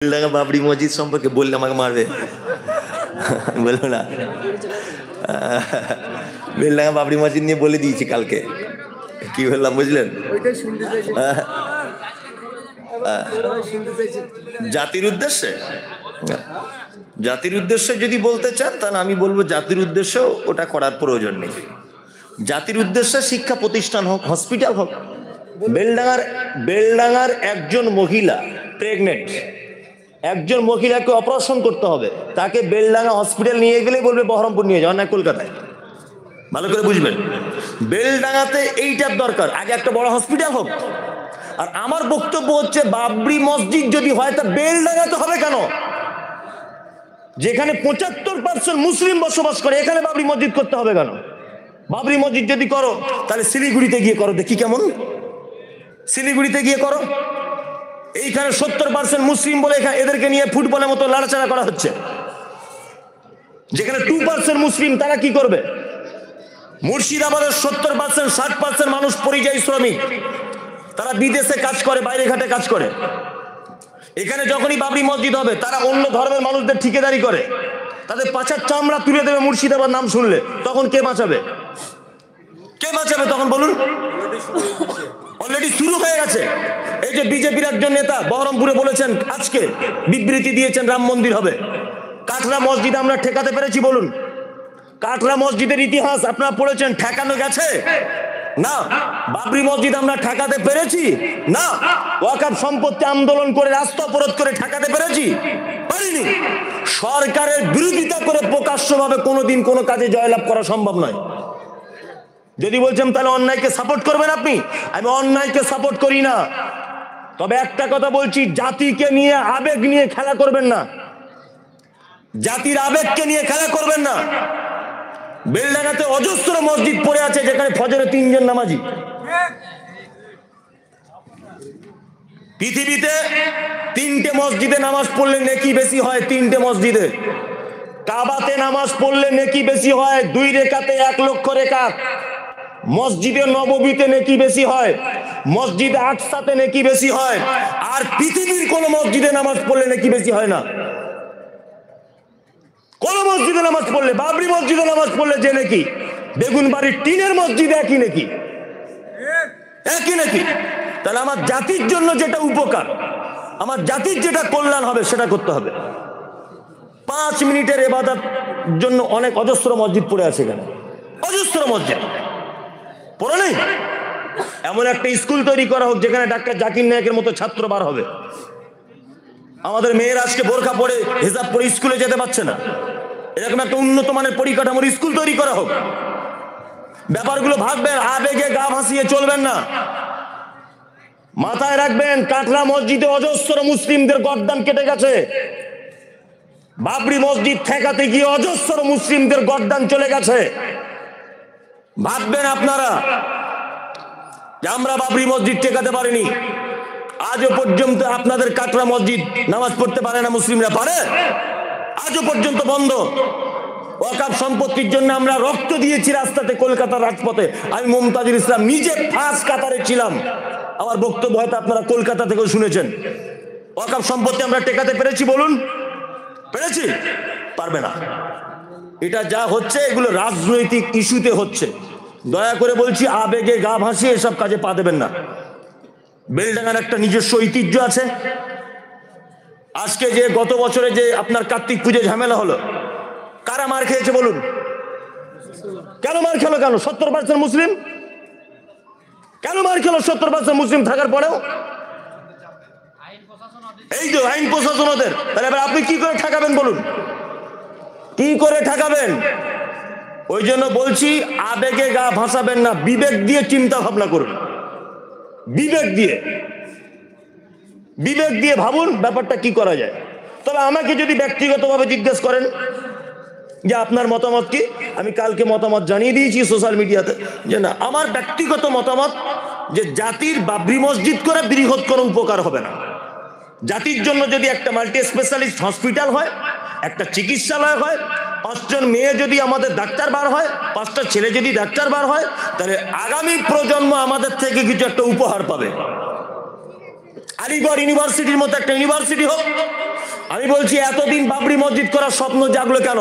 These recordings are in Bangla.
বেলডাঙ্গা বাবরি মসজিদ সম্পর্কে বললে আমাকে মারবে। বলবো না, বেলডাঙ্গা বাবরি মসজিদ নিয়ে বলে দিয়েছি কালকে। কি বললাম বুঝলেন? জাতির উদ্দেশ্যে, জাতির উদ্দেশ্যে যদি বলতে চান তাহলে আমি বলবো জাতির উদ্দেশ্যে ওটা করার প্রয়োজন নেই। জাতির উদ্দেশ্যে শিক্ষা প্রতিষ্ঠান হোক, হসপিটাল হোক। বেলডাঙ্গার একজন মহিলা প্রেগনেন্ট, একজন মহিলাকে অপারেশন করতে হবে, তাকে বেলডাঙ্গা হসপিটাল নিয়ে গেলে বলবে বহরমপুর নিয়ে যাওয়া, না কলকাতায়। ভালো করে বুঝবেন, বেলডাঙ্গাতে এইটার দরকার, আগে একটা বড় হসপিটাল হোক। আর আমার বক্তব্য হচ্ছে বাবরি মসজিদ যদি হয় তা বেলডাঙ্গাতে হবে কেন? যেখানে 75% মুসলিম বসবাস করে, এখানে বাবরি মসজিদ করতে হবে কেন? বাবরি মসজিদ যদি করো তাহলে শিলিগুড়িতে গিয়ে করো, দেখি কেমন। শিলিগুড়িতে গিয়ে করো। এইখানে 70% মুসলিম বলে এদেরকে নিয়ে ফুটবলের মতো লড়াচড়া করা হচ্ছে। যেখানে 2% মুসলিম, তারা কি করবে? মুর্শিদাবাদের 70% 60% মানুষ পরিযায়ী শ্রমিক, তারা বিদেশে কাজ করে, বাইরে ঘাটে কাজ করে। এখানে যখনই বাবরি মসজিদ হবে তারা অন্য ধর্মের মানুষদের ঠিকাদারি করে, তাদের পাছার চামড়া তুলে দেবে মুর্শিদাবাদ নাম শুনলে। তখন কে বাঁচাবে? কে বাঁচাবে তখন বলুন? অলরেডি শুরু হয়ে গেছে। এই যে বিজেপির একজন নেতা বহরমপুরে বলেছেন, আজকে বিবৃতি দিয়েছেন রাম মন্দির হবে। কাটরা মসজিদ আমরা ঠেকাতে পেরেছি বলুন? কাটরা মসজিদের ইতিহাস আপনারা পড়েছেন, ঠেকানো গেছে না। বাবরি মসজিদ আমরা ঠেকাতে পেরেছি না। ওয়াকফ সম্পত্তি আন্দোলন করে, রাস্তা অবরোধ করে ঠেকাতে পেরেছি? পারিনি। সরকারের বিরোধিতা করে প্রকাশ্যভাবে কোনোদিন কোনো কাজে জয়লাভ করা সম্ভব নয়। যদি বলছেন তাহলে অন্যায়কে সাপোর্ট করবেন আপনি, আমি অন্যায়কে সাপোর্ট করি না। তবে একটা কথা বলছি, জাতিকে নিয়ে, আবেগ নিয়ে খেলা করবেন না। জাতির আবেগকে নিয়ে খেলা করবেন না। বেলডাঙ্গাতে অজস্র মসজিদ পড়ে আছে যেখানে ফজরে 3 জন নামাজি। পৃথিবীতে 3টে মসজিদে নামাজ পড়লে নেকি বেশি হয়। 3টে মসজিদে। কাবাতে নামাজ পড়লে নেকি বেশি হয় 2 রেকাতে 1 লক্ষ রেকাত। মসজিদে নববীতে নেকি বেশি হয়, মসজিদে আকসাতে নেকি বেশি হয়। আর পৃথিবীর কোন মসজিদে নামাজ পড়লে নেকি বেশি হয় না। কোন মসজিদে নামাজ পড়লে, বাবরি মসজিদে নামাজ পড়লে যে নেকি, বেগুন বাড়ির টিনের মসজিদে একই নেকি, একই নেকি। তাহলে আমার জাতির জন্য যেটা উপকার, আমার জাতির যেটা কল্যাণ হবে সেটা করতে হবে। 5 মিনিটের ইবাদত জন্য অনেক অজস্র মসজিদ পড়ে আছে কেন? অজস্র মসজিদ পড়ে নেই। এমন একটা স্কুল তৈরি করা হোক যেখানে ডাক্তার জাকির নায়কের মতো ছাত্র বার হবে। আমাদের মেয়েরা আজকে বোরকা পরে, হিজাব পরে স্কুলে যেতে পারছে না। এরকম একটা উন্নত মানের পরিকাঠামোর স্কুল তৈরি করা হোক। ব্যাপারগুলো ভাববেন, আবেগে গা ভাসিয়ে চলবেন না। মাথায় রাখবেন, কাটরা মসজিদে অজস্র মুসলিমদের গর্দান কেটে গেছে। বাবরি মসজিদ ঠেকাতে গিয়ে অজস্র মুসলিমদের গর্দান চলে গেছে। ভাববেন আপনারা যে আমরা বাবরি মসজিদ ঠেকাতে পারিনি। আজও পর্যন্ত আপনাদের কাটরা মসজিদ নামাজ পড়তে পারে না মুসলিমরা, পারে? আজও পর্যন্ত বন্ধ। ওয়াকফ সম্পত্তির জন্য আমরা রক্ত দিয়েছি রাস্তাতে, কলকাতার রাজপথে। আমি মুমতাজুল ইসলাম নিজে ফার্স্ট কাতারে ছিলাম। আমার বক্তব্য হয়তো আপনারা কলকাতা থেকেও শুনেছেন। ওয়াকফ সম্পত্তি আমরা টেকাতে পেরেছি বলুন? পেরেছি? পারবে না। এটা যা হচ্ছে এগুলো রাজনৈতিক ইস্যুতে হচ্ছে। দয়া করে বলছি, আবেগে গা ভাসিয়ে এসব কাজে পা দেবেন না। বেলডাঙ্গার একটা নিজস্ব ঐতিহ্য আছে। আজকে যে গত বছরে যে আপনার কার্তিক পুজো ঝামেলা হলো, কারা মার খেয়েছে বলুন? কেন মার খেলো? কেন? 70% মুসলিম। কেন মার খেলো 70% মুসলিম থাকার পরেও? এই যে আইন প্রশাসন ওদের। তাহলে এবার আপনি কি করে ঠেকাবেন বলুন? কি করে ঠেকাবেন? ওই জন্য বলছি, আবেগে গা ভাসাবেন না, বিবেক দিয়ে চিন্তা ভাবনা করুন। বিবেক দিয়ে, বিবেক দিয়ে ভাবুন ব্যাপারটা কি করা যায়। তবে আমাকে যদি ব্যক্তিগতভাবে জিজ্ঞেস করেন যে আপনার মতামত কি, আমি কালকে মতামত জানিয়ে দিয়েছি সোশ্যাল মিডিয়াতে যে না, আমার ব্যক্তিগত মতামত যে জাতির বাবরি মসজিদ করে বৃহৎ কোনো উপকার হবে না। জাতির জন্য যদি একটা মাল্টি স্পেশালিস্ট হসপিটাল হয়, একটা চিকিৎসালয় হয়, 5 জন মেয়ে যদি আমাদের ডাক্তার বার হয়, 5টা ছেলে যদি ডাক্তার বার হয়, তাহলে আগামী প্রজন্ম আমাদের থেকে কিছু একটা উপহার পাবে। আলিগড় ইউনিভার্সিটির মতো একটা ইউনিভার্সিটি হোক, আমি বলছি এতদিন বাবরি মসজিদ করার স্বপ্ন জাগলো কেন?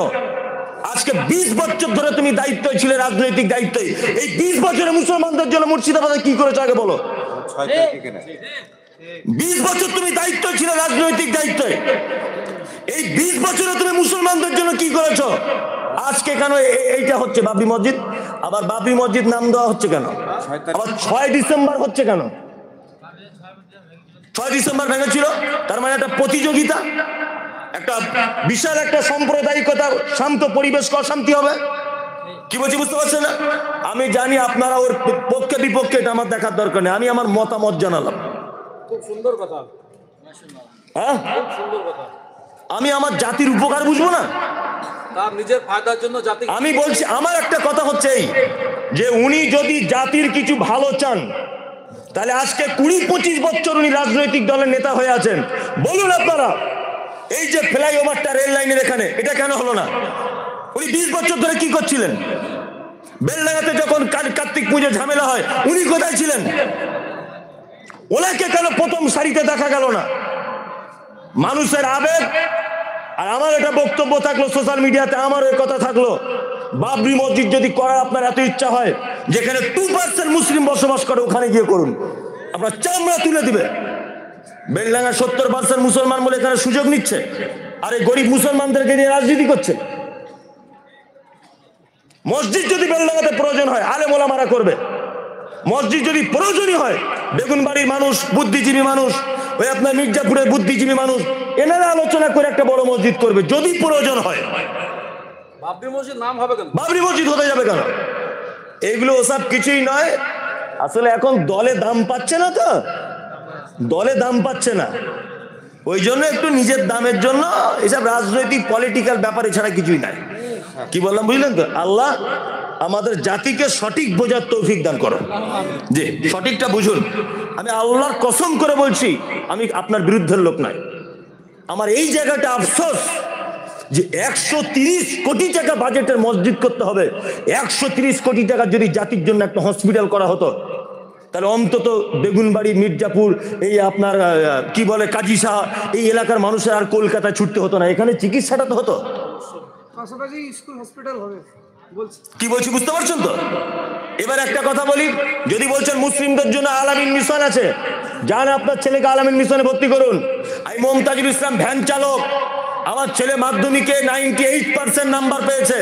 আজকে 20 বছর ধরে তুমি দায়িত্ব ছিলে, রাজনৈতিক দায়িত্বে। এই 20 বছরে মুসলমানদের জন্য মুর্শিদাবাদে কি করেছো আগে বলো? 20 বছর তুমি দায়িত্ব ছিল, রাজনৈতিক দায়িত্বে। এই 20 বছরে তুমি মুসলমানদের জন্য কি করেছো? আজকে কেন এইটা হচ্ছে বাবরি মসজিদ? আবার বাবরি মসজিদ নাম দেওয়া হচ্ছে কেন? আবার 6 ডিসেম্বর হচ্ছে কেন? 6 ডিসেম্বর ভেঙেছিল, তার মানে একটা প্রতিযোগিতা, একটা বিশাল একটা সাম্প্রদায়িকতা, শান্ত পরিবেশ অশান্তি হবে। কি বলছি বুঝতে পারছেন না? আমি জানি আপনারা ওর পক্ষে বিপক্ষে, এটা আমার দেখার দরকার নেই। আমি আমার মতামত জানালাম। খুব সুন্দর কথা। হ্যাঁ, খুব সুন্দর কথা। আমি আমার জাতির উপকার বুঝবো না? তার নিজের ফায়দার জন্য জাতি। আমি বলছি, আমার একটা কথা হচ্ছে এই যে উনি যদি জাতির কিছু ভালো চান, তাহলে আজকে 20-25 বছর উনি রাজনৈতিক দলের নেতা হয়ে আছেন। বলুন আপনারা, এই যে ফ্লাইওভারটা রেল লাইনের এখানে, এটা কেন হলো না? উনি 20 বছর ধরে কি করছিলেন? বেলডাঙ্গাতে যখন কার্তিক পুজো ঝামেলা হয়, উনি কোথায় ছিলেন? ওনাকে কেন প্রথম সারিতে দেখা গেল না? মানুষের আবেগ। আর আমার একটা বক্তব্য থাকলো সোশ্যাল মিডিয়াতে, আমার ওই কথা থাকলো, বাবরি মসজিদ যদি করার আপনার এত ইচ্ছা হয়, যেখানে 2% মুসলিম বসবাস করে ওখানে গিয়ে করুন, আপনার চামড়া তুলে দিবে। বেলডাঙ্গা 70% মুসলমান বলে এখানে সুযোগ নিচ্ছে, আর এই গরিব মুসলমানদেরকে নিয়ে রাজনীতি করছে। মসজিদ যদি বেলডাঙ্গাতে প্রয়োজন হয়, আলেম ওলামারা করবে। মসজিদ যদি প্রয়োজনই হয়, বেগুনবাড়ির মানুষ, বুদ্ধিজীবী মানুষ, ওই আপনার মির্জাপুরের বুদ্ধিজীবী মানুষ, এনারা আলোচনা করে একটা বড় মসজিদ করবে যদি প্রয়োজন হয়। বাবরি মসজিদ নাম হবে কেন? বাবরি মসজিদ হতে যাবে কেন? এগুলো ওসব কিছুই নয়। আসলে এখন দলে দাম পাচ্ছে না, তো দলে দাম পাচ্ছে না, ওই জন্য একটু নিজের দামের জন্য এসব রাজনৈতিক পলিটিক্যাল ব্যাপারে ছাড়া কিছুই নাই। কি বললাম বুঝলেন তো? আল্লাহ আমাদের জাতিকে সঠিক বোঝার তৌফিক দান করো, যে সঠিকটা বুঝুন। আমি আল্লাহর কসম করে বলছি, আমি আপনার বিরুদ্ধের লোক নাই। আমার এই জায়গাটা আফসোস যে 130 কোটি টাকা বাজেটের মসজিদ করতে হবে। 130 কোটি টাকা যদি জাতির জন্য একটা হসপিটাল করা হতো, তাহলে অন্তত বেগুনবাড়ি, মির্জাপুর, এই আপনার কি বলে কাজীসাহ, এই এলাকার মানুষের আর কলকাতায় ছুটতে হতো না, এখানে চিকিৎসাটা তো হতো। পাশাপাশি স্কুল হসপিটাল হবে। কি বলছি বুঝতে পারছেন তো? এবার একটা কথা বলি, যদি বলছেন মুসলিমদের জন্য আলামিন মিশন আছে, যান আপনার ছেলেকে আলামিন মিশনে ভর্তি করুন। আমি মমতাজুল ইসলাম ভ্যান চালক, আমার ছেলে মাধ্যমিকে 98% নাম্বার পেয়েছে।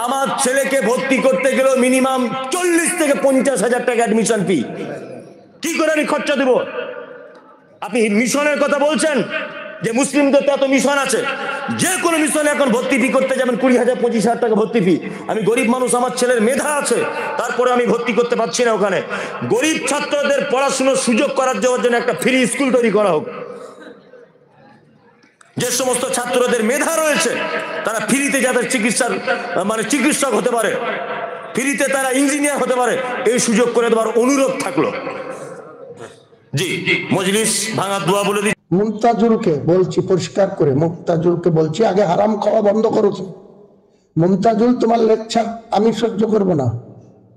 আমার ছেলেকে ভর্তি করতে গেলেও মিনিমাম 40 থেকে 50 হাজার টাকা অ্যাডমিশন ফি। কি করে আমি খরচা দেব? আপনি মিশনের কথা বলছেন যে মুসলিমদের তো এত মিশন আছে, যে কোনো মিশনে এখন ভর্তি ফি করতে যাবেন 20,000-25,000 টাকা ভর্তি ফি। আমি গরিব মানুষ, আমার ছেলের মেধা আছে, তারপরে আমি ভর্তি করতে পারছি না ওখানে। গরিব ছাত্রদের পড়াশোনার সুযোগ করার জন্য একটা ফ্রি স্কুল তৈরি করা হোক। যে সমস্ত ছাত্রদের মেধা রয়েছে তারা ফ্রিতে যাদের চিকিৎসার চিকিৎসক হতে পারে, ফ্রিতে তারা ইঞ্জিনিয়ার হতে পারে, এই সুযোগ করে দেওয়ার অনুরোধ থাকলো। জি, মজলিস ভাঙার দোয়া বলে দিই। মুমতাজুলকে বলছি পরিষ্কার করে, মুমতাজুলকে বলছি, আগে হারাম খাওয়া বন্ধ করো। মুমতাজুল, তোমার লেকচার আমি সহ্য করবো না।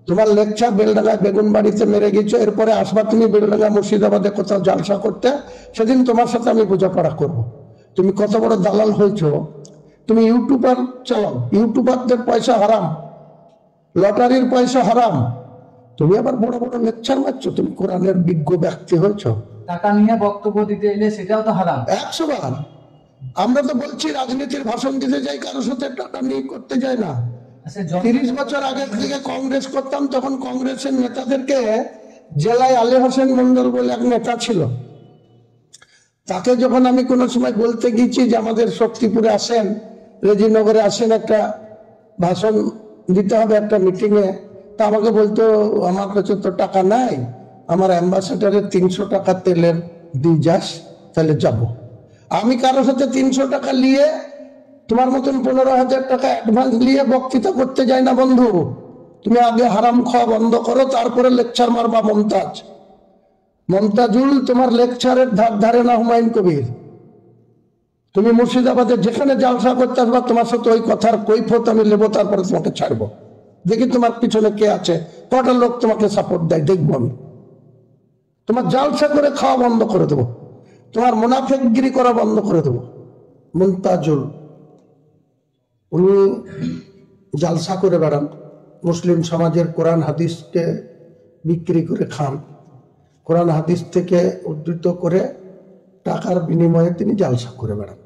তোমার লেকচার বেলডাঙ্গায় বেগুনবাড়িতে মেরে গেছো, এরপরে আসবা তুমি বেলডাঙ্গা মুর্শিদাবাদে কোথাও জালসা করতে, সেদিন তোমার সাথে আমি বোঝাপড়া করবো। তুমি কত বড় দালাল হয়েছ। তুমি ইউটিউবার চালাও, ইউটিউবারদের পয়সা হারাম, লটারির পয়সা হারাম, তুমি আবার বড় বড় লেকচার মারছো। তুমি কোরআনের বিজ্ঞ ব্যক্তি হয়েছ, টাকা নিয়ে বক্তব্য দিতে এলে সেটাও তো হারাম। 100 বার। আমরা তো বলছি রাজনীতির ভাষণ দিতে যাই, কারোর সাথে টাকা নিয়ে করতে যাই না। 30 বছর আগে থেকে কংগ্রেস করতাম, তখন কংগ্রেসের নেতাদেরকে জেলায় আলী হোসেন মন্ডল বলে এক নেতা ছিল, তাকে যখন আমি কোনো সময় বলতে গিয়েছি যে আমাদের শক্তিপুরে আসেন, রেজিনগরে আসেন, একটা ভাষণ দিতে হবে একটা মিটিংয়ে, তা আমাকে বলতো আমার কাছে তো টাকা নাই, আমার অ্যাম্বাসেডারের 300 টাকা তেলের দিয়ে যাস তাহলে যাব। আমি কারোর সাথে 300 টাকা নিয়ে, তোমার মতন 15,000 টাকা অ্যাডভান্স নিয়ে বক্তৃতা করতে যাই না বন্ধু। তুমি আগে হারাম খাওয়া বন্ধ করো, তারপরে লেকচার মারবা। মমতাজুল, তোমার লেকচারের ধার ধারে না হুমায়ুন কবির। তুমি মুর্শিদাবাদে যেখানে জালসা করতে আসবা, তোমার সাথে ওই কথার কৈফিয়ত আমি নেবো, তারপরে তোমাকে ছাড়বো। দেখি তোমার পিছনে কে আছে, কটা লোক তোমাকে সাপোর্ট দেয়, দেখবো আমি। তোমার জালসা করে খাওয়া বন্ধ করে দেবো, তোমার মুনাফিকগিরি করা বন্ধ করে দেবো। মুনতাজুল, উনি জালসা করে বেড়ান, মুসলিম সমাজের কোরআন হাদিসকে বিক্রি করে খান, কোরআন হাদিস থেকে উদ্ধৃত করে টাকার বিনিময়ে তিনি জালসা করে বেড়ান।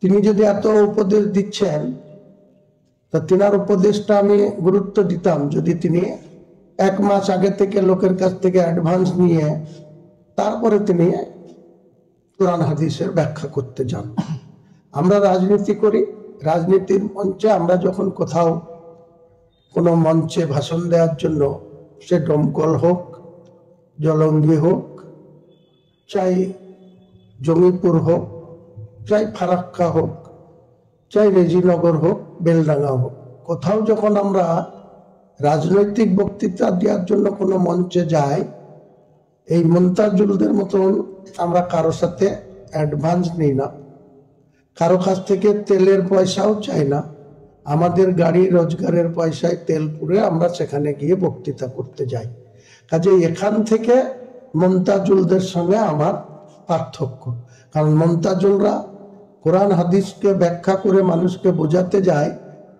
তিনি যদি এত উপদেশ দিচ্ছেন, তা তিনার উপদেশটা আমি গুরুত্ব দিতাম যদি তিনি 1 মাস আগে থেকে লোকের কাছ থেকে অ্যাডভান্স নিয়ে তারপরে তিনি কোরআন হাদিসের ব্যাখ্যা করতে যান। আমরা রাজনীতি করি, রাজনীতির মঞ্চে আমরা যখন কোথাও কোনো মঞ্চে ভাষণ দেওয়ার জন্য, সে দমকল হোক, জলঙ্গি হোক, চাই জঙ্গিপুর হোক, চাই ফারাক্কা হোক, চাই রেজিনগর হোক, বেলডাঙ্গা হোক, কোথাও যখন আমরা রাজনৈতিক বক্তৃতা দেওয়ার জন্য কোনো মঞ্চে যাই, এই মুনতাজুলদের মতন আমরা কারো সাথে অ্যাডভান্স নিই না, কারো কাছ থেকে তেলের পয়সাও চাই না। আমাদের গাড়ি রোজগারের পয়সায় তেল পুরে আমরা সেখানে গিয়ে বক্তৃতা করতে যাই। কাজে এখান থেকে মুনতাজুলদের সঙ্গে আমার পার্থক্য। কারণ মুনতাজুলরা কোরআন হাদিসকে ব্যাখ্যা করে মানুষকে বোঝাতে যায়,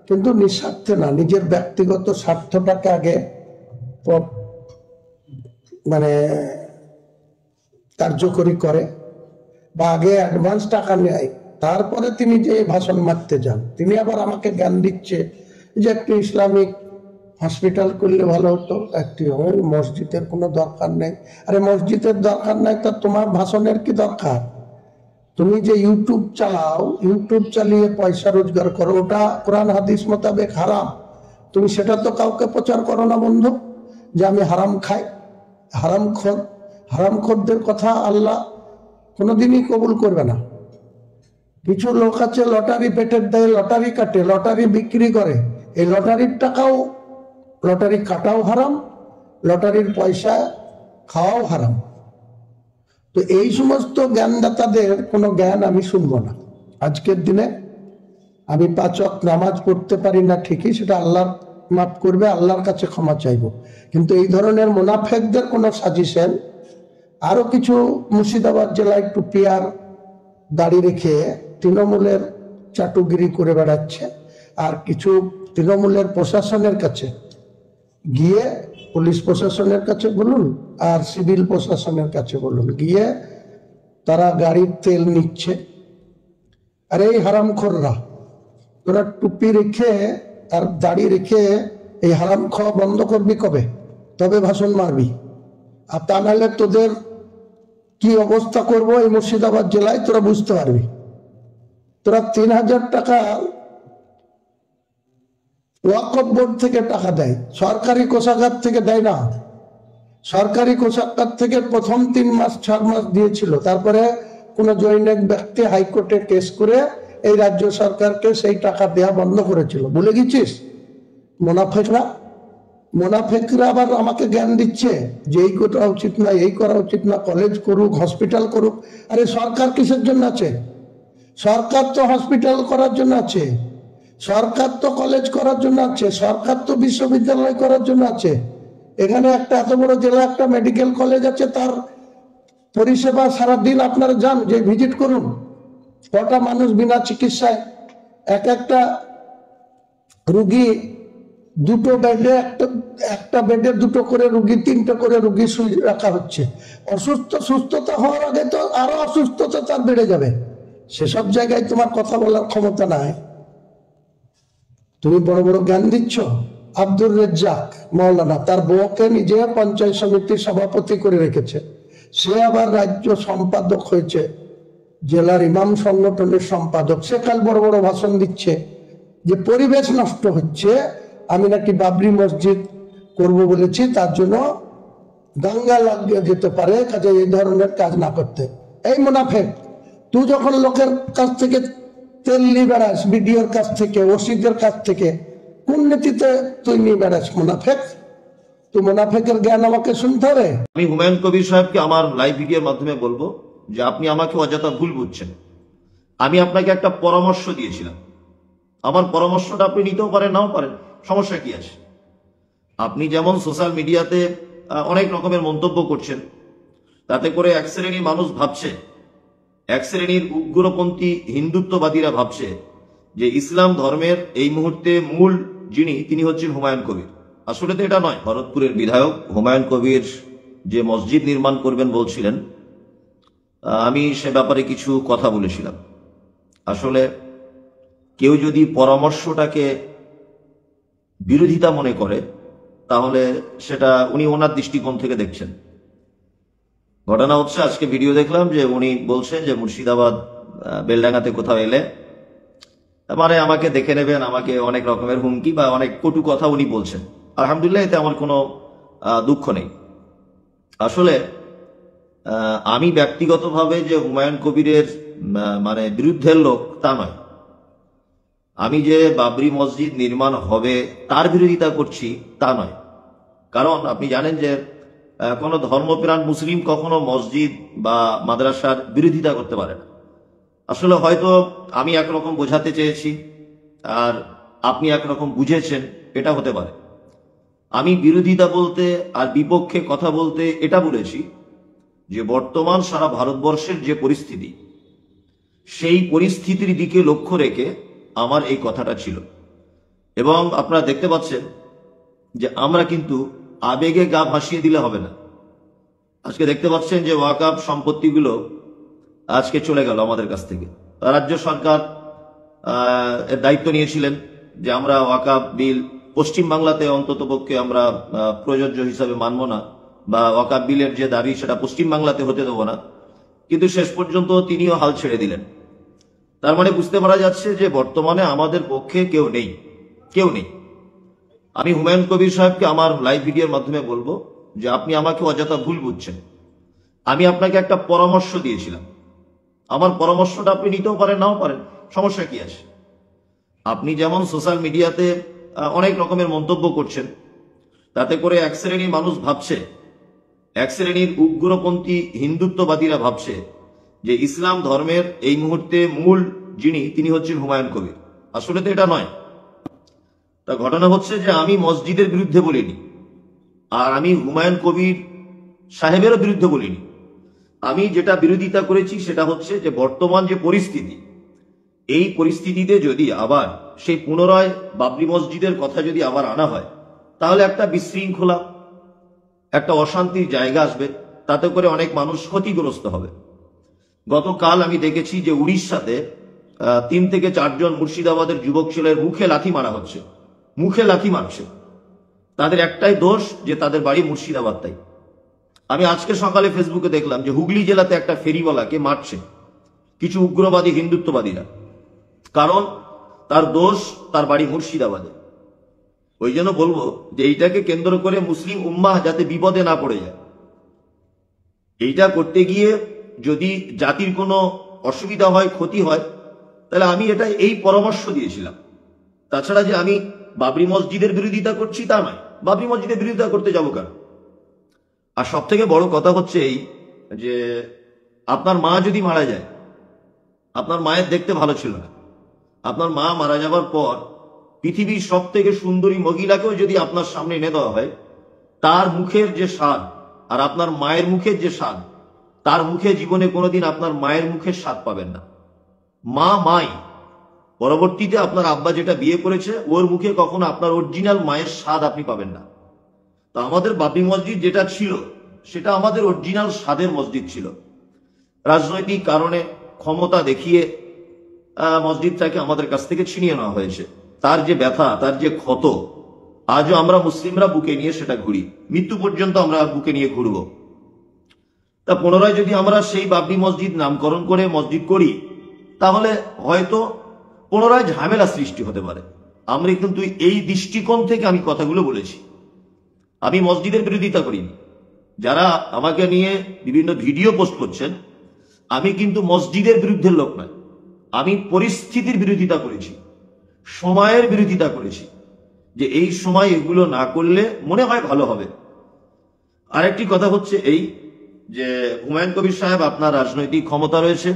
কিন্তু নিঃস্বার্থে না, নিজের ব্যক্তিগত স্বার্থটাকে আগে মানে কার্যকরী করে, বা আগে অ্যাডভান্স টাকা নেয়, তারপরে তিনি যে ভাষণ মারতে যান। তিনি আবার আমাকে জ্ঞান দিচ্ছে যে একটি ইসলামিক হসপিটাল করলে ভালো হতো, একটি মসজিদের কোনো দরকার নেই। আরে মসজিদের দরকার নাই, তা তোমার ভাষণের কি দরকার? তুমি যে ইউটিউব চালাও, ইউটিউব চালিয়ে পয়সা রোজগার করো, ওটা কোরআন হাদিস মোতাবেক হারাম। তুমি সেটা তো কাউকে প্রচার করো না বন্ধু, যে আমি হারাম খাই, হারামখোর। হারামখোরদের কথা আল্লাহ কোনোদিনই কবুল করবে না। কিছু লোক আছে লটারি পেটের দেয়, লটারি কাটে, লটারি বিক্রি করে, এই লটারির টাকাও, লটারি কাটাও হারাম, লটারির পয়সা খাওয়াও হারাম। তো এই সমস্ত জ্ঞানদাতাদের কোনো জ্ঞান আমি শুনবো না। আজকের দিনে আমি 5 ওয়াক্ত নামাজ পড়তে পারি না ঠিকই, সেটা আল্লাহ মাফ করবে, আল্লাহর কাছে ক্ষমা চাইবো, কিন্তু এই ধরনের মুনাফেকদের কোনো সাজেশন। আরো কিছু মুর্শিদাবাদ জেলায় টুপি আর দাড়ি রেখে তৃণমূলের চাটুগিরি করে বেড়াচ্ছে, আর কিছু তৃণমূলের প্রশাসনের কাছে গিয়ে, পুলিশ প্রশাসনের কাছে বলুন আর সিভিল প্রশাসনের কাছে বলুন, গিয়ে তারা গাড়ির তেল নিচ্ছে। আর এই হারামখোররা, তোরা টুপি রেখে আর দাড়ি রেখে এই হারাম খাওয়া বন্ধ করবি কবে? তবে ভাষণ মারবি। আর তা নাহলে তোদের কি অবস্থা করবো এই মুর্শিদাবাদ জেলায় তোরা বুঝতে পারবি। তোরা 3000 টাকা ওয়াকফ বোর্ড থেকে টাকা দেয়, সরকারি কোষাগার থেকে দেয় না। সরকারি কোষাগার থেকে প্রথম 3 মাস 4 মাস দিয়েছিল, তারপরে কোন জৈনিক ব্যক্তি হাইকোর্টে কেস করে এই রাজ্য সরকারকে সেই টাকা দেয়া বন্ধ করেছিল। ভুলে গেছিস? মুনাফেকরা, মুনাফেকরা আবার আমাকে জ্ঞান দিচ্ছে যে এই করা উচিত না, এই করা উচিত না, কলেজ করুক, হসপিটাল করুক। আরে সরকার কিসের জন্য আছে? সরকার তো হসপিটাল করার জন্য আছে, সরকার তো কলেজ করার জন্য আছে, সরকার তো বিশ্ববিদ্যালয় করার জন্য আছে। এখানে একটা এত বড় জেলা একটা মেডিকেল কলেজ আছে, তার পরিষেবা সারাদিন আপনারা যান, যে ভিজিট করুন, কটা মানুষ বিনা চিকিৎসায়, একটা রুগী 2টো বেডে, একটা বেডে 2টো করে রুগী, 3টে করে রুগী রাখা হচ্ছে। সুস্থতা হওয়ার আগে তো আরো অসুস্থতা তার বেড়ে যাবে। সেসব জায়গায় তোমার কথা বলার ক্ষমতা নাই। তুমি বড় বড় জ্ঞান দিচ্ছ। আব্দুর রেজ্জাক মৌলানা তার বউকে নিজে পঞ্চায়েত সমিতির সভাপতি করে রেখেছে, সে আবার রাজ্য সম্পাদক হয়েছে, জেলার ইমাম সংগঠনের সম্পাদক। সে কাল বড় বড় ভাষণ দিচ্ছে যে পরিবেশ নষ্ট হচ্ছে, আমি নাকি বাবরি মসজিদ করব বলেছি, তার জন্য দাঙ্গা লাগিয়ে যেতে পারে, কাজে এই ধরনের কাজ না করতে। এই মুনাফেক, তুই যখন লোকের কাছ থেকে তেল নিয়ে বেড়াস, বিডিওর কাছ থেকে, ওসিদের কাছ থেকে, কোন নীতিতে তুই নিয়ে বেড়াস? মুনাফেক। তুই মুনাফেকের জ্ঞান আমাকে শুনতে হবে। আমি হুমায়ুন কবির সাহেবকে আমার লাইভ ভিডিওর মাধ্যমে বলবো যে আপনি আমাকে অযথা ভুল বুঝছেন। আমি আপনাকে একটা পরামর্শ দিয়েছিলাম, আমার পরামর্শটা আপনি নিতেও পারেন, নাও পারেন, সমস্যা কি আছে? আপনি যেমন সোশ্যাল মিডিয়াতে অনেক রকমের মন্তব্য করছেন, তাতে করে এক শ্রেণীর মানুষ ভাবছে এক শ্রেণীর উগ্রপন্থী হিন্দুত্ববাদীরা ভাবছে যে ইসলাম ধর্মের এই মুহূর্তে মূল যিনি তিনি হচ্ছেন হুমায়ুন কবির। আসলে তো এটা নয়। ভরতপুরের বিধায়ক হুমায়ুন কবির যে মসজিদ নির্মাণ করবেন বলছিলেন, আমি সে ব্যাপারে কিছু কথা বলেছিলাম। আসলে কেউ যদি পরামর্শটাকে বিরোধিতা মনে করে তাহলে সেটা উনি ওনার দৃষ্টিকোণ থেকে দেখছেন। ঘটনা হচ্ছে, আজকে ভিডিও দেখলাম যে উনি বলছেন যে মুর্শিদাবাদ বেলডাঙ্গাতে কোথাও এলে মানে আমাকে দেখে নেবেন, আমাকে অনেক রকমের হুমকি বা অনেক কটু কথা উনি বলছেন। আলহামদুলিল্লাহ, এতে আমার কোনো দুঃখ নেই। আসলে আমি ব্যক্তিগতভাবে যে হুমায়ুন কবিরের মানে বিরুদ্ধের লোক তা নয়। আমি যে বাবরি মসজিদ নির্মাণ হবে তার বিরোধিতা করছি তা নয়। কারণ আপনি জানেন যে কোনো ধর্মপ্রাণ মুসলিম কখনো মসজিদ বা মাদ্রাসার বিরোধিতা করতে পারে না। আসলে হয়তো আমি একরকম বোঝাতে চেয়েছি আর আপনি একরকম বুঝেছেন, এটা হতে পারে। আমি বিরোধিতা বলতে আর বিপক্ষে কথা বলতে এটা বলেছি যে বর্তমান সারা ভারতবর্ষের যে পরিস্থিতি, সেই পরিস্থিতির দিকে লক্ষ্য রেখে আমার এই কথাটা ছিল। এবং আপনারা দেখতে পাচ্ছেন যে আমরা কিন্তু আবেগে গা ভাসিয়ে দিলে হবে না। আজকে দেখতে পাচ্ছেন যে ওয়াকফ সম্পত্তিগুলো আজকে চলে গেল আমাদের কাছ থেকে। রাজ্য সরকার এর দায়িত্ব নিয়েছিলেন যে আমরা ওয়াকফ বিল পশ্চিমবাংলাতে অন্তত পক্ষে আমরা প্রযোজ্য হিসাবে মানব না, বা ওয়াকফ বিলের যে দাবি সেটা পশ্চিমবাংলাতে হতে দেবো না। কিন্তু শেষ পর্যন্ত তিনিও হাল ছেড়ে দিলেন। তার মানে বুঝতে পারা যাচ্ছে যে বর্তমানে আমাদের পক্ষে কেউ নেই। আমি হুমায়ুন কবির সাহেবকে আমার লাইভ ভিডিওর মাধ্যমে বলবো যে আপনি আমাকে অযথা ভুল বুঝছেন। আমি আপনাকে একটা পরামর্শ দিয়েছিলাম। আমার পরামর্শটা আপনি নিতেও পারেন, নাও পারেন, সমস্যা কি আছে? আপনি যেমন সোশ্যাল মিডিয়াতে অনেক রকমের মন্তব্য করছেন, তাতে করে এক শ্রেণীর মানুষ ভাবছে, এক শ্রেণীর উগ্রপন্থী হিন্দুত্ববাদীরা ভাবছে যে ইসলাম ধর্মের এই মুহূর্তে মূল যিনি তিনি হচ্ছেন হুমায়ুন কবির। আসলে তো এটা নয়। তা ঘটনা হচ্ছে যে আমি মসজিদের বিরুদ্ধে বলিনি, আর আমি হুমায়ুন কবির সাহেবেরও বিরুদ্ধে বলিনি। আমি যেটা বিরোধিতা করেছি সেটা হচ্ছে যে বর্তমান যে পরিস্থিতি, এই পরিস্থিতিতে যদি আবার সেই পুনরায় বাবরি মসজিদের কথা যদি আবার আনা হয়, তাহলে একটা বিশৃঙ্খলা, একটা অশান্তির জায়গা আসবে, তাতে করে অনেক মানুষ ক্ষতিগ্রস্ত হবে। গতকাল আমি দেখেছি যে উড়িষ্যাতে 3 থেকে 4 জন মুর্শিদাবাদের যুবক ছেলের মুখে লাথি মারা হচ্ছে, মুখে লাথি মারছে। তাদের একটাই দোষ যে তাদের বাড়ি মুর্শিদাবাদ। তাই আমি আজকে সকালে ফেসবুকে দেখলাম যে হুগলি জেলাতে একটা ফেরিওয়ালাকে মারছে কিছু উগ্রবাদী হিন্দুত্ববাদীরা, কারণ তার দোষ তার বাড়ি মুর্শিদাবাদে। ওই জন্য বলবো যে এইটাকে কেন্দ্র করে মুসলিম উম্মাহ যাতে বিপদে না পড়ে যায়, এইটা করতে গিয়ে যদি জাতির কোনো অসুবিধা হয়, ক্ষতি হয়, তাহলে আমি এই পরামর্শ দিয়েছিলাম। তাছাড়া যে আমি বাবরি মসজিদের বিরোধিতা করছি তা নয়। বাবরি মসজিদের বিরোধিতা করতে যাবো কেন? আর সব থেকে বড় কথা হচ্ছে এই যে আপনার মা যদি মারা যায়, আপনার মায়ের দেখতে ভালো ছিল না, আপনার মা মারা যাবার পর পৃথিবীর সব থেকে সুন্দরী মহিলাকেও যদি আপনার সামনে এনে দেওয়া হয়, তার মুখের যে স্বাদ আর আপনার মায়ের মুখের যে স্বাদ, তার মুখে জীবনে কোনোদিন আপনার মায়ের মুখের স্বাদ পাবেন না। মা মাই, পরবর্তীতে আপনার আব্বা যেটা বিয়ে করেছে ওর মুখে কখনো আপনার অরিজিনাল মায়ের স্বাদ আপনি পাবেন না। তো আমাদের বাবরি মসজিদ যেটা ছিল সেটা আমাদের অরিজিনাল স্বাদের মসজিদ ছিল। রাজনৈতিক কারণে ক্ষমতা দেখিয়ে মসজিদটাকে আমাদের কাছ থেকে ছিনিয়ে নেওয়া হয়েছে। তার যে ব্যথা, তার যে ক্ষত, আজও আমরা মুসলিমরা বুকে নিয়ে সেটা ঘুরি, মৃত্যু পর্যন্ত আমরা বুকে নিয়ে ঘুরব। তা পুনরায় যদি আমরা সেই বাবরি মসজিদ নামকরণ করে মসজিদ করি, তাহলে হয়তো পুনরায় ঝামেলা সৃষ্টি হতে পারে। আমরা কিন্তু এই দৃষ্টিকোণ থেকে আমি কথাগুলো বলেছি। আমি মসজিদের বিরোধিতা করিনি। যারা আমাকে নিয়ে বিভিন্ন ভিডিও পোস্ট করছেন, আমি কিন্তু মসজিদের বিরুদ্ধে লোক নয়। আমি পরিস্থিতির বিরোধিতা করেছি, সময়ের বিরোধিতা করেছি, যে এই সময় এগুলো না করলে মনে হয় ভালো হবে। আরেকটি কথা হচ্ছে এই যে হুমায়ুন কবির সাহেব, আপনার রাজনৈতিক ক্ষমতা রয়েছে,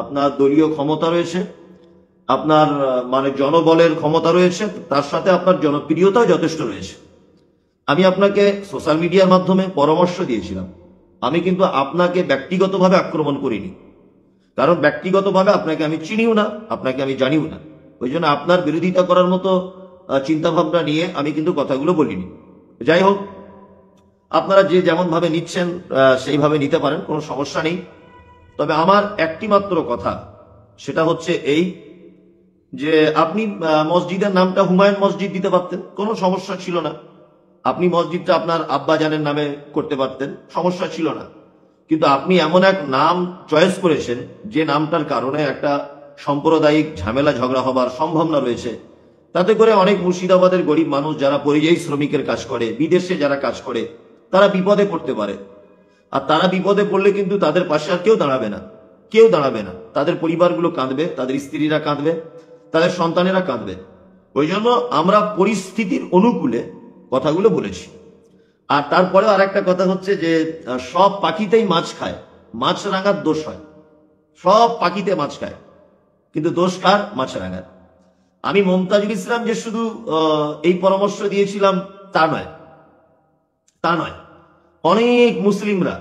আপনার দলীয় ক্ষমতা রয়েছে, আপনার মানে জনবলের ক্ষমতা রয়েছে, তার সাথে আপনার জনপ্রিয়তাও যথেষ্ট রয়েছে। আমি আপনাকে সোশ্যাল মিডিয়ার মাধ্যমে পরামর্শ দিয়েছিলাম। আমি কিন্তু আপনাকে ব্যক্তিগতভাবে আক্রমণ করিনি, কারণ ব্যক্তিগতভাবে আপনাকে আমি চিনিও না, আপনাকে আমি জানিও না। ওই জন্য আপনার বিরোধিতা করার মতো চিন্তা ভাবনা নিয়ে আমি কিন্তু কথাগুলো বলিনি। যাই হোক, আপনারা যে যেমন ভাবে নিচ্ছেন সেইভাবে নিতে পারেন, কোনো সমস্যা নেই। তবে আমার একটি মাত্র কথা, সেটা হচ্ছে এই যে আপনি মসজিদের নামটা হুমায়ুন মসজিদ দিতে পারতেন, কোনো সমস্যা ছিল না। আপনি মসজিদটা আপনার আব্বাজানের নামে করতে পারতেন, সমস্যা ছিল না। কিন্তু আপনি এমন এক নাম চয়েস করেছেন যে নামটার কারণে একটা সাম্প্রদায়িক ঝামেলা ঝগড়া হবার সম্ভাবনা রয়েছে। তাতে করে অনেক মুর্শিদাবাদের গরিব মানুষ যারা পরিযায়ী শ্রমিকের কাজ করে, বিদেশে যারা কাজ করে, তারা বিপদে পড়তে পারে। আর তারা বিপদে পড়লে কিন্তু তাদের পাশে আর কেউ দাঁড়াবে না, কেউ দাঁড়াবে না। তাদের পরিবারগুলো কাঁদবে, তাদের স্ত্রীরা কাঁদবে, তাদের সন্তানেরা কাঁদবে। ওই জন্য আমরা পরিস্থিতির অনুকূলে কথাগুলো বলেছি। আর তারপরে আর একটা কথা হচ্ছে যে সব পাখিতেই মাছ খায়, মাছরাঙার দোষ হয়। সব পাখিতে মাছ খায়, কিন্তু দোষ কার? মাছরাঙার। আমি মমতাজুল ইসলাম যে শুধু এই পরামর্শ দিয়েছিলাম তা নয়, তা নয়। অনেক মুসলিমরা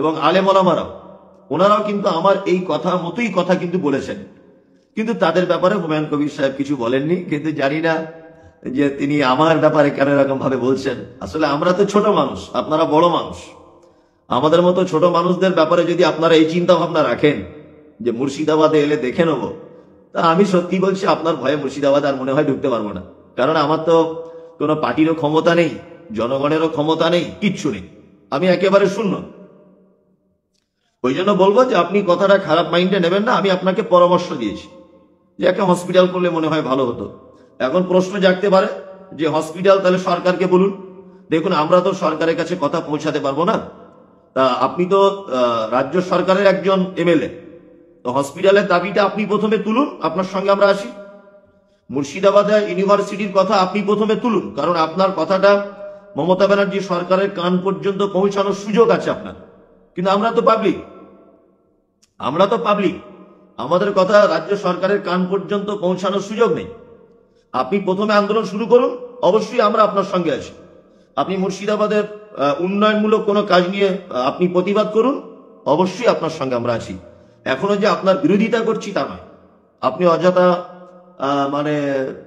এবং আলেম ওলামারাও, ওনারাও কিন্তু আমার এই কথা মতোই কথা কিন্তু বলেছেন। কিন্তু তাদের ব্যাপারে হুমায়ুন কবির সাহেব কিছু বলেননি। কিন্তু জানি না যে তিনি আমার ব্যাপারে কেন এরকম ভাবে বলছেন। আসলে আমরা তো ছোট মানুষ, আপনারা বড় মানুষ। আমাদের মতো ছোট মানুষদের ব্যাপারে যদি আপনারা এই চিন্তা ভাবনা রাখেন যে মুর্শিদাবাদে এলে দেখে নেবো, তা আমি সত্যি বলছি আপনার ভয়ে মুর্শিদাবাদ আর মনে হয় ঢুকতে পারবো না। কারণ আমার তো কোনো পার্টিরও ক্ষমতা নেই, জনগণেরও ক্ষমতা নেই, কিচ্ছু নেই। আমি একেবারে শূন্য। ওই জন্য বলবো যে আপনি কথাটা খারাপ মাইন্ডে নেবেন না। আমি আপনাকে পরামর্শ দিয়েছি যে একটা হসপিটাল করলে মনে হয় ভালো হতো। এখন প্রশ্ন জাগতে পারে যে হসপিটাল তাহলে সরকারকে বলুন। দেখুন, আমরা তো সরকারের কাছে কথা পৌঁছাতে পারবো না। তা আপনি তো রাজ্য সরকারের একজন এমএলএ, তো হসপিটালের দাবিটা আপনি প্রথমে তুলুন, আপনার সঙ্গে আমরা আসি। মুর্শিদাবাদে ইউনিভার্সিটির কথা আপনি প্রথমে তুলুন, কারণ আপনার কথাটা মমতা ব্যানার্জি সরকারের কান পর্যন্ত পৌঁছানোর সুযোগ আছে আপনার। কিন্তু আমরা তো পাবলিক, আমাদের কথা রাজ্য সরকারের কান পর্যন্ত পৌঁছানোর সুযোগ নেই। আপনি প্রথমে আন্দোলন শুরু করুন, অবশ্যই আমরা আপনার সঙ্গে আছি। আপনি মুর্শিদাবাদের উন্নয়নমূলক কোনো কাজ নিয়ে আপনি প্রতিবাদ করুন, অবশ্যই আপনার সঙ্গে আমরা আছি। এখনো যে আপনার বিরোধিতা করছি তা নয়। আপনি অযথা মানে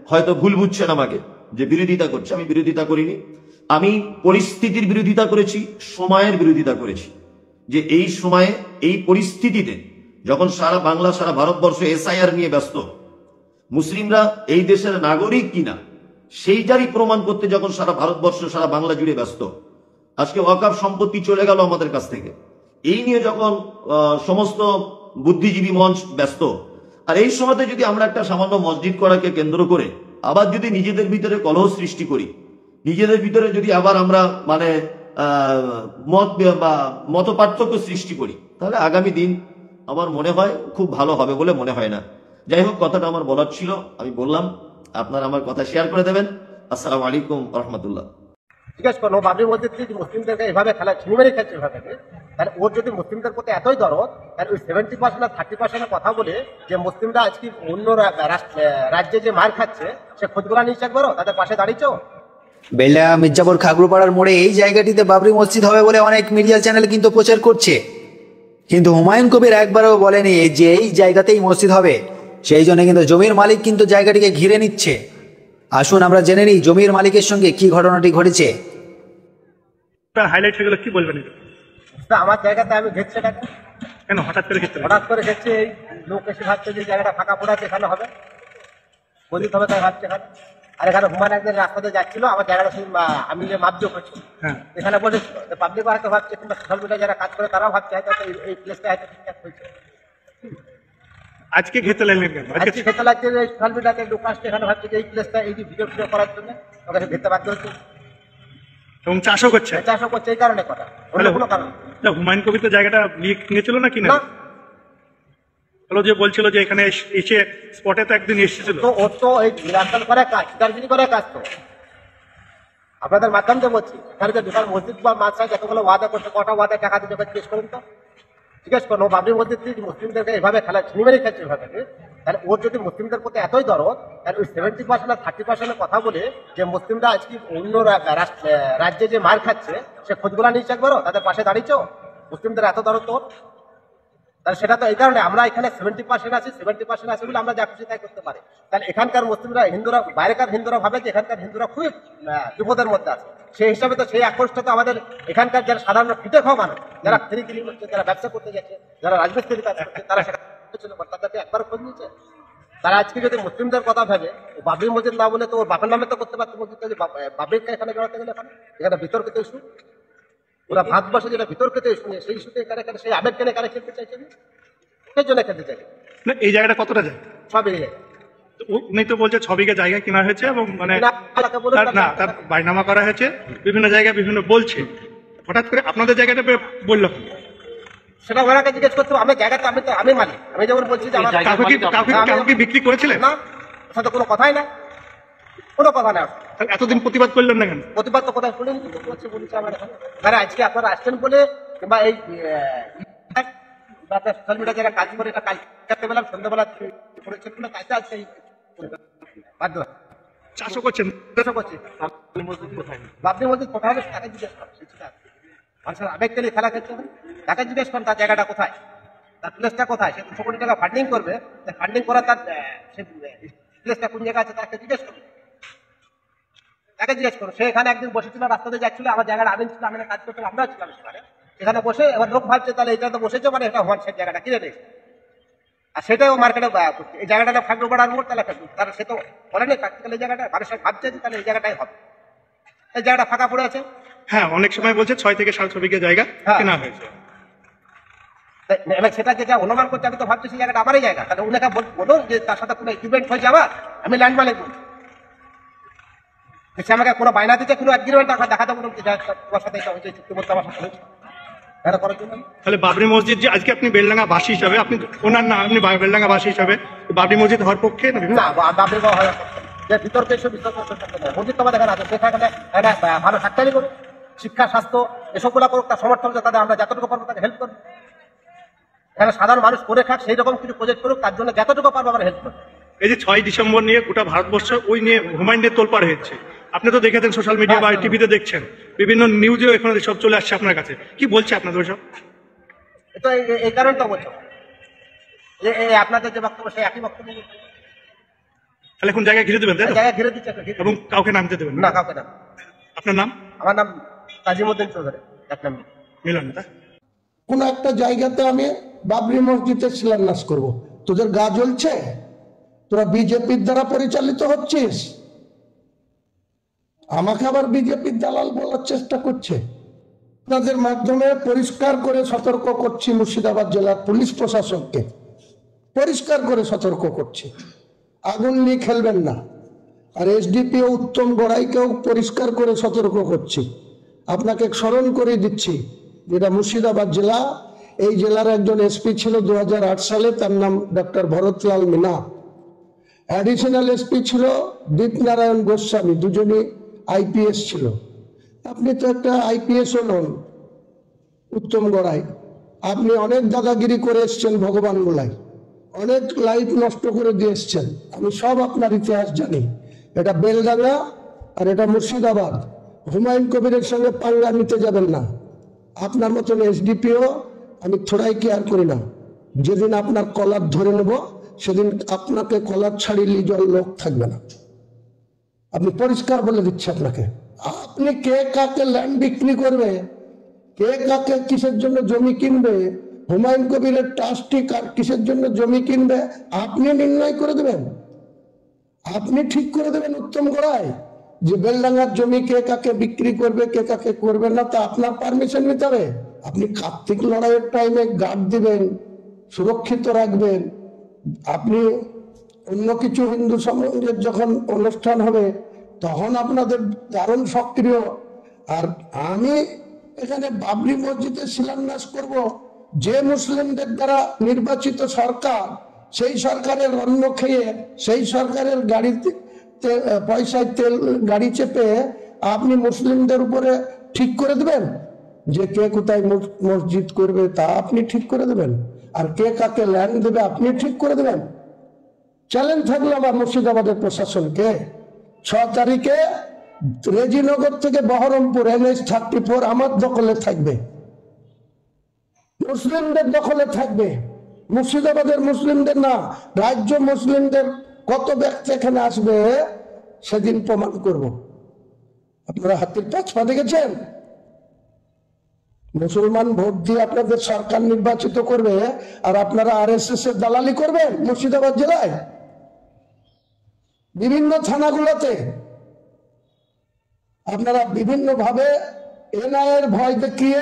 হয়তো ভুল বুঝছেন আমাকে যে বিরোধিতা করছে। আমি বিরোধিতা করিনি। আমি পরিস্থিতির বিরোধিতা করেছি, সময়ের বিরোধিতা করেছি। যে এই সময়ে, এই পরিস্থিতিতে যখন সারা বাংলা, সারা ভারতবর্ষ এসআইআর নিয়ে ব্যস্ত, মুসলিমরা এই দেশের নাগরিক কিনা সেইটারই প্রমাণ করতে যখন সারা ভারতবর্ষ, সারা বাংলা জুড়ে ব্যস্ত, আজকে ওয়াকফ সম্পত্তি চলে গেল আমাদের কাছ থেকে, এই নিয়ে যখন সমস্ত বুদ্ধিজীবী মঞ্চ ব্যস্ত, আর এই সময়তে যদি আমরা একটা সামান্য মসজিদ করাকে কেন্দ্র করে আবার যদি নিজেদের ভিতরে কলহ সৃষ্টি করি, নিজেদের ভিতরে যদি আবার আমরা মানে মত পার্থক্য সৃষ্টি করি, তাহলে আগামী দিন আমার মনে হয় খুব ভালো হবে বলে মনে হয় না। যাই হোক, কথাটা আমার বলার ছিল, আমি বললাম। আপনারা আমার কথা শেয়ার করে দেবেন। আসসালামু আলাইকুম রহমতুল্লাহ। জিজ্ঞেস করলো বাবরি মসজিদ যদি মুসলিমদেরকে এভাবে খেলা ছিনিমেরি খেলছে এভাবে, তাহলে ওর যদি মুসলিমদের প্রতি এতই দরদ, তাহলে ওই 70% আর 30% কথা বলে যে মুসলিমরা আজকে অন্য রাজ্যে যে মার খাচ্ছে সে খোঁজগুলা নিয়েছে একবারও, তাদের পাশে দাঁড়িয়েছো। বেলা মির্জাপুর খাগড়ুপাড়ার মোড়ে এই জায়গাটিতে বাবরি মসজিদ হবে বলে অনেক মিডিয়া চ্যানেল কিন্তু প্রচার করছে, কিন্তু হুমায়ুন কবির একবারও বলেনি যে এই জায়গাতেই মসজিদ হবে। সেই জন্য কিন্তু জমির মালিক কিন্তু জায়গাটিকে ঘিরে নিচ্ছে। আসুন আমরা জেনে নিই জমির মালিকের সঙ্গে কি ঘটনাটি ঘটেছে। হাইলাইট হয়ে গেল, কি বলবেন? আমার জায়গাতে আমি ঘেরছে কেন হঠাৎ করে ঘেরতে? হঠাৎ করে ঘেরছে, এই লোক এসে ভাবছে যে জায়গাটা ফাঁকা পড়ে আছে, এখানে হবে মসজিদ হবে, তাই ভাবছে এখানে। আর এখানে হুমায়ুন একদিন রাস্তাতে যাচ্ছিল, আমার জায়গাটা আমি যে মাপজোক করছি এখানে বলে পাবলিক হয়তো ভাবছে, কিংবা সোশ্যাল মিডিয়া যারা কাজ করে তারাও ভাবছে হয়তো এই প্লেসটা হয়তো ঠিকঠাক হয়েছে। আজকে খেতে লাগলেন কেন? আজকে খেতে লাগছে যে সোশ্যাল মিডিয়াতে লোক আসছে, এখানে ভাবছে যে এই প্লেসটা এই ভিডিও করার জন্য ওখানে ঘেরতে বাধ্য হচ্ছে এবং চাষও করছে এই কারণে কথা, অন্য কোনো কারণ। হুমায়ুন কবির তো জায়গাটা নিয়েছিল না কিনা? যে বলছিল যে এখানে এসে স্পটে তো একদিন এসেছিল, তো ওর তো এই নিরান্তর করে কাজ, দার্জিলিং করে কাজ। তো আপনাদের মাধ্যম দিয়ে বলছি, এখানে যে দুটো মসজিদ বা মাদ্রাসা যতগুলো ওয়াদা করছে, কটা ওয়াদা টাকা দিয়ে জিজ্ঞেস করুন তো। জিজ্ঞেস করলো বাবরি মসজিদ যদি মুসলিমদেরকে এভাবে খেলা ছিনিমেরি খেলছে এভাবে, তাহলে ওর যদি মুসলিমদের প্রতি এতই দরদ, তাহলে ওই 70% আর 30% কথা বলে যে মুসলিমরা আজকে অন্য রাজ্যে যে মার খাচ্ছে সে খোঁজগুলা নিয়েছে একবারও, তাদের পাশে দাঁড়িয়েছো। মুসলিমদের এত দরদ তোর, তাহলে সেটা তো এই কারণে আমরা এখানে 70% আছি, 70% আছে বলে আমরা যা খুশি তাই করতে পারি। তাহলে এখানকার মুসলিমরা, হিন্দুরা, বাইরেকার হিন্দুরা ভাবে যে এখানকার হিন্দুরা খুবই বিপদের মধ্যে আছে। সেই হিসাবে তো সেই আক্রোশটা তো আমাদের এখানকার যারা সাধারণ ফিটে খাওয়া মানুষ, যারা ফেরি করছে, যারা ব্যবসা করতে যাচ্ছে, যারা রাজমিস্ত্রি কাজ করছে, তারা সেটা তাদেরকে একবার খোঁজ নিয়েছে। তারা আজকে যদি মুসলিমদের কথা ভেবে বাবরি মসজিদ না বলে তো ওর বাপের নামে তো করতে পারতো মসজিদটা, যে বাবরিকে এখানে জড়াতে গেলে এখানে বিতর্কিত ইস্যু, ওরা ভারতবর্ষে যেটা বিতর্কিত ইস্যু নিয়ে সেই ইস্যুতে এখানে সেই আবেগকে এখানে খেলতে চাইছে, সেই জন্য খেলতে চাইছে। না, এই জায়গাটা কতটা যায়? সব এই জায়গায় উনি তো বলছে 6 বিঘা জায়গা কেনা হয়েছে এবং মানে তার বাইনামা করা হয়েছে, বিভিন্ন জায়গায় বিভিন্ন বলছে। হঠাৎ করে আপনাদের জায়গাটা বললো সেটা ওনাকে জিজ্ঞেস করতে হবে। আমি জায়গাটা আমি মানি, আমি যেমন বলছি যে কাউকে বিক্রি করেছিলেন না, সাথে কোনো কথাই নাই, কোনো কথা নাই। এতদিন প্রতিবাদ করলেন না কেন? প্রতিবাদ তো কোথায় শুনেন, বলছি আমার এখন আজকে আপনারা আসছেন বলে, কিংবা এই সোশ্যাল মিডিয়া যারা কাজ করে, এটা কাজ করতে পেলাম সন্ধ্যাবেলা করেছেন বলে কাজটা আছে বাধ্য চাষও করছেন। করছি। বাবরি মসজিদ কোথায় হবে তাকে জিজ্ঞেস করেন, মানুষের আবেগকে খেলা খেলছে, তাকে জিজ্ঞেস করেন তার জায়গাটা কোথায়, তার প্লেসটা কোথায়। সে 200 কোটি টাকা ফান্ডিং করবে, ফান্ডিং করার তার সে প্লেসটা কোন জায়গায় আছে তাকে জিজ্ঞেস করবে, তাকে জিজ্ঞেস করো। সে এখানে একদিন বসেছিল, রাস্তাতে যাচ্ছিল, আমার জায়গাটা আমিন ছিল, আমি কাজ করছিলাম, আমরা ছিলাম সেখানে। এখানে বসে এবার লোক ভাবছে তাহলে এটা তো বসেছে মানে এটা হওয়ার, সেই জায়গাটা কিনে নিয়েছে, আর সেটাও মার্কেটে এই জায়গাটা ফাঁকড়ো পাড়ার মোড়, তাহলে তার সে তো বলেনি প্র্যাকটিক্যালি এই জায়গাটা মানুষের ভাবছে যে তাহলে এই জায়গাটাই হবে, এই জায়গাটা ফাঁকা পড়ে আছে। হ্যাঁ, অনেক সময় বলছে 6 থেকে 7 বিঘা জায়গা কেনা হয়েছে। এবার সেটা যেটা অনুমান করছে, আমি তো ভাবছি সেই জায়গাটা আমারই জায়গা, তাহলে উনাকে বলুন যে তার সাথে কোনো এগ্রিমেন্ট হয়েছে, আমার আমি ল্যান্ড মালিক বলছি, সে আমাকে কোনো বায়না দিচ্ছে, কোনো এগ্রিমেন্ট দেখাতে বলুন যে তোমার সাথে এটা হয়েছে, চুক্তি বলতে আমার সাথে হয়েছে, এটা করার জন্য। তাহলে বাবরি মসজিদ যে আজকে আপনি বেলডাঙ্গা বাসী হিসাবে, আপনি ওনার না, আপনি বেলডাঙ্গা বাসী হিসাবে বাবরি মসজিদ হওয়ার পক্ষে না? বাবরি যে বিতর্কে এসে বিতর্ক মসজিদ তোমার দেখা আছে, সেখানে ভালো ফ্যাক্টরি করুক, শিক্ষা, স্বাস্থ্য এসবগুলো করুক, তার সমর্থন তাদের আমরা যতটুকু পারবো তাকে হেল্প করবো। এখানে সাধারণ মানুষ করে খাক সেই রকম কিছু প্রজেক্ট করুক, তার জন্য যতটুকু পারবো আমরা হেল্প করবো। এই যে 6 ডিসেম্বর নিয়ে গোটা ভারতবর্ষ ওই নিয়ে হুমায়ুন তোলপাড় হয়েছে, আপনি তো দেখেছেন সোশ্যাল মিডিয়া বা টিভিতে দেখছেন, বিভিন্ন নিউজেও এখানে সব চলে আসছে আপনার কাছে, কি বলছে আপনাদের সব? তো এই কারণটা বলছো, আপনাদের যে বক্তব্য সেই একই বক্তব্য। তাহলে কোন জায়গায় ঘিরে দেবেন? জায়গায় ঘিরে দিচ্ছে এবং কাউকে নামতে দেবেন না? কাউকে না। আপনার নাম? আমার নাম কাজিমউদ্দিন চৌধুরী, এক নাম মিলন। কোন একটা জায়গাতে আমি বাবরি মসজিদের শিলান্যাস করব, তোদের গা জ্বলছে? তোরা বিজেপির দ্বারা পরিচালিত হচ্ছিস, আমাকে আবার বিজেপির দালাল বলার চেষ্টা করছে। আপনাদের মাধ্যমে পরিষ্কার করে সতর্ক করছি, মুর্শিদাবাদ জেলার পুলিশ প্রশাসনকে পরিষ্কার করে সতর্ক করছি, আগুন নিয়ে খেলবেন না। আর এসডিপিও উত্তম গড়াইকেও পরিষ্কার করে সতর্ক করছি। আপনাকে স্মরণ করে দিচ্ছি, যেটা মুর্শিদাবাদ জেলা, এই জেলার একজন এসপি ছিল 2008 সালে, তার নাম doctor Bharatlal Meena. Additional SP ছিল দীপনারায়ণ গোস্বামী, দুজনই আইপিএস ছিল। আপনি তো একটা আইপিএসও নন উত্তম গড়াই, আপনি অনেক দাদাগিরি করে এসছেন ভগবান গোলাই, অনেক লাইফ নষ্ট করে দিয়ে এসছেন, আমি সব আপনার ইতিহাস জানি। এটা বেলডাঙ্গা আর এটা মুর্শিদাবাদ, হুমায়ুন কবিরের সঙ্গে পাঙ্গা নিতে যাবেন না। আপনার মতন এসডিপিও আমি থোড়াই কেয়ার করি না, যেদিন আপনার কলার ধরে নেব সেদিন আপনাকে কলার ছাড়িয়ে জল লোক থাকবে না। আপনি পরিষ্কার বলে দিচ্ছি আপনাকে, আপনি কে কাকে ল্যান্ড বিক্রি করবে, কে কাকে কিসের জন্য জমি কিনবে, হুমায়ুন কবিরের ট্রাস্টি কার কিসের জন্য জমি কিনবে, আপনি নির্ণয় করে দেবেন, আপনি ঠিক করে দেবেন উত্তম গড়াই, যে বেলডাঙ্গার জমি কে কাকে বিক্রি করবে, কে কাকে করবে না, তা আপনার পারমিশন নিতে হবে। আপনি কার্তিক লড়াইয়ের টাইমে গার্ড দিবেন, সুরক্ষিত রাখবেন। আপনি অন্য কিছু হিন্দু সমাজের যখন অনুষ্ঠান হবে তখন আপনাদের দারুণ সক্রিয়। আর আমি এখানে বাবরি মসজিদে শিলান্যাস করব, যে মুসলিমদের দ্বারা নির্বাচিত সরকার, সেই সরকারের অন্ন খেয়ে, সেই সরকারের গাড়িতে পয়সায় তেল গাড়ি চেপে আপনি মুসলিমদের উপরে ঠিক করে দেবেন যে কে কোথায় মসজিদ করবে, তা আপনি ঠিক করে দেবেন। আর কে কাকে ল্যান্ড দেবে আপনি ঠিক করে দেবেন। চ্যালেঞ্জ থাকলো আমার মুর্শিদাবাদের প্রশাসনকে, 6 তারিখে রেজিনগর থেকে বহরমপুর NH-34 আমার দখলে থাকবে, মুসলিমদের দখলে থাকবে। মুর্শিদাবাদের মুসলিমদের না, রাজ্য মুসলিমদের কত ব্যক্তি এখানে আসবে সেদিন প্রমাণ করব। আপনারা হাতির পাঁচ পা দেখেছেন? মুসলমান ভোট দিয়ে আপনাদের সরকার নির্বাচিত করবে আর আপনারা আরএসএস এর দালালি করবেন মুর্শিদাবাদ জেলায় বিভিন্ন থানাগুলোতে। আপনারা বিভিন্ন ভাবে এনআইএর ভয় দেখিয়ে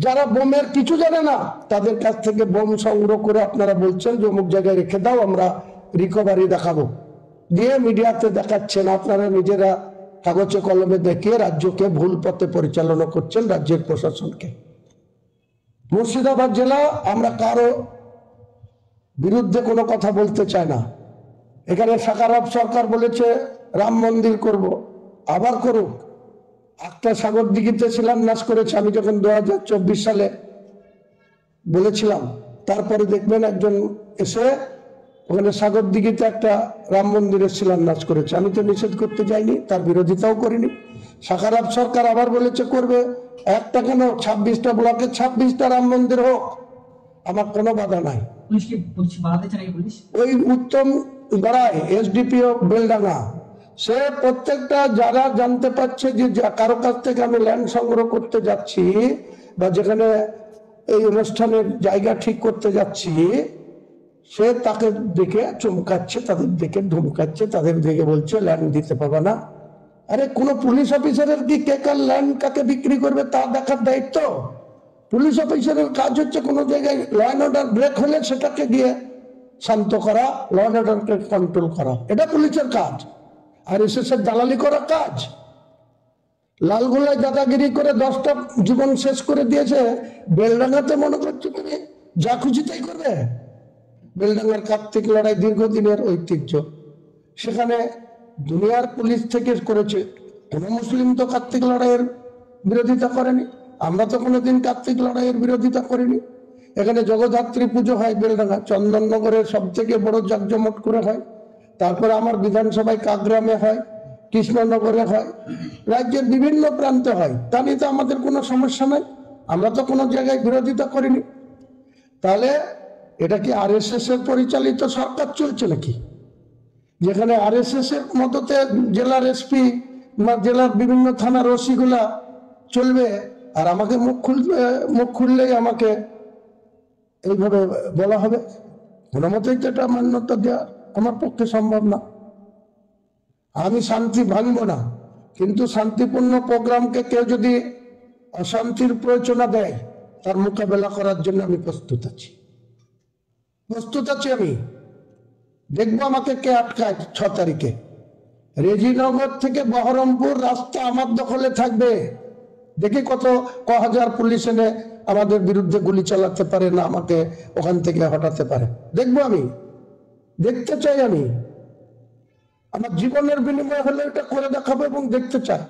যারা বোমের কিছু জানে না তাদের কাছ থেকে বোম সংগ্রহ করে আপনারা বলছেন যে অমুক জায়গায় রেখে দাও, আমরা রিকভারি দেখাবো, দিয়ে মিডিয়াতে দেখাচ্ছেন। আপনারা নিজেরা কাগজে কলমে দেখিয়ে রাজ্যকে ভুল পথে পরিচালনা করছেন, রাজ্যের প্রশাসনকে। মুর্শিদাবাদ জেলা আমরা কারো বিরুদ্ধে কোনো কথা বলতে চাই না। এখানে সাকারাত সরকার বলেছে রাম মন্দির করব, আবার করুক। একটা সাগর দিঘিতে শিলান্যাস করেছে আমি যখন 2024 সালে বলেছিলাম, তারপরে দেখবেন একজন এসে ওখানে সাগর দিঘিতে একটা রাম মন্দিরের শিলান্যাস করেছে। আমি তো নিষেধ করতে যাইনি, তার বিরোধিতাও করিনি। সাকারাত সরকার আবার বলেছে করবে, একটা কেন 26টা ব্লকে 26টা রাম মন্দির হোক, আমার কোনো বাধা নাই। ওই উত্তম বাড়াই এসডিপিও বেলডাঙ্গা, সে প্রত্যেকটা যারা জানতে পারছে যে কারো কাছ থেকে আমি ল্যান্ড সংগ্রহ করতে যাচ্ছি বা যেখানে এই অনুষ্ঠানের জায়গা ঠিক করতে যাচ্ছি, সে তাকে দেখে চমকাচ্ছে, তাদের দেখে ধমকাচ্ছে, তাদের দেখে বলছে ল্যান্ড দিতে পারবে না। আরে কোন পুলিশ অফিসারের কি কে কার ল্যান্ড কাকে বিক্রি করবে তা দেখার দায়িত্ব? পুলিশ অফিসারের কাজ হচ্ছে কোনো জায়গায় ল অ্যান্ড অর্ডার ব্রেক হলে সেটাকে গিয়ে শান্ত করা, ল অ্যান্ড অর্ডারকে কন্ট্রোল করা, এটা পুলিশের কাজ। আর এসএসের দালালি করা কাজ। লালগোলায় দাদাগিরি করে 10টা জীবন শেষ করে দিয়েছে, বেলডাঙ্গাতে মনে করছে তুমি যা খুশি তাই করবে। বেলডাঙ্গার কার্তিক লড়াই দীর্ঘদিনের ঐতিহ্য, সেখানে দুনিয়ার পুলিশ থেকে করেছে। কোন মুসলিম তো কার্তিক লড়াইয়ের বিরোধিতা করেনি, আমরা তো কোনোদিন কার্তিক লড়াইয়ের বিরোধিতা করিনি। এখানে জগদ্ধাত্রী পুজো হয় বেলডাঙ্গা, চন্দননগরের সব থেকে বড় জাঁকজমট করে হয়। তারপরে আমার বিধানসভায় কাকগ্রামে হয়, কৃষ্ণনগরে হয়, রাজ্যের বিভিন্ন প্রান্তে হয়। তা নিয়ে তো আমাদের কোনো সমস্যা নাই, আমরা তো কোনো জায়গায় বিরোধিতা করিনি। তাহলে এটা কি আরএসএস এর পরিচালিত সরকার চলছে নাকি, যেখানে আরএসএস এর মদতে জেলার এসপি বা জেলার বিভিন্ন থানার ওসিগুলা চলবে আর আমাকে মুখ খুললেই আমাকে এইভাবে বলা হবে? কোনো মতেই তো এটা মান্যতা দেওয়া আমার পক্ষে সম্ভব না। আমি শান্তি ভাঙবো না, কিন্তু শান্তিপূর্ণ প্রোগ্রামকে কেউ যদি অশান্তির প্রয়োজনা দেয় তার মোকাবেলা করার জন্য আমি প্রস্তুত আছি। আমি দেখবো আমাকে কে আটকায়। 6 তারিখে রেজিনগর থেকে বহরমপুর রাস্তা আমার দখলে থাকবে, দেখি কত হাজার পুলিশ এনে আমাদের বিরুদ্ধে গুলি চালাতে পারে না আমাকে ওখান থেকে হটাতে পারে, দেখবো। আমি দেখতে চাই, আমি আমার জীবনের বিনিময় হলে এটা করে দেখাবো এবং দেখতে চাই।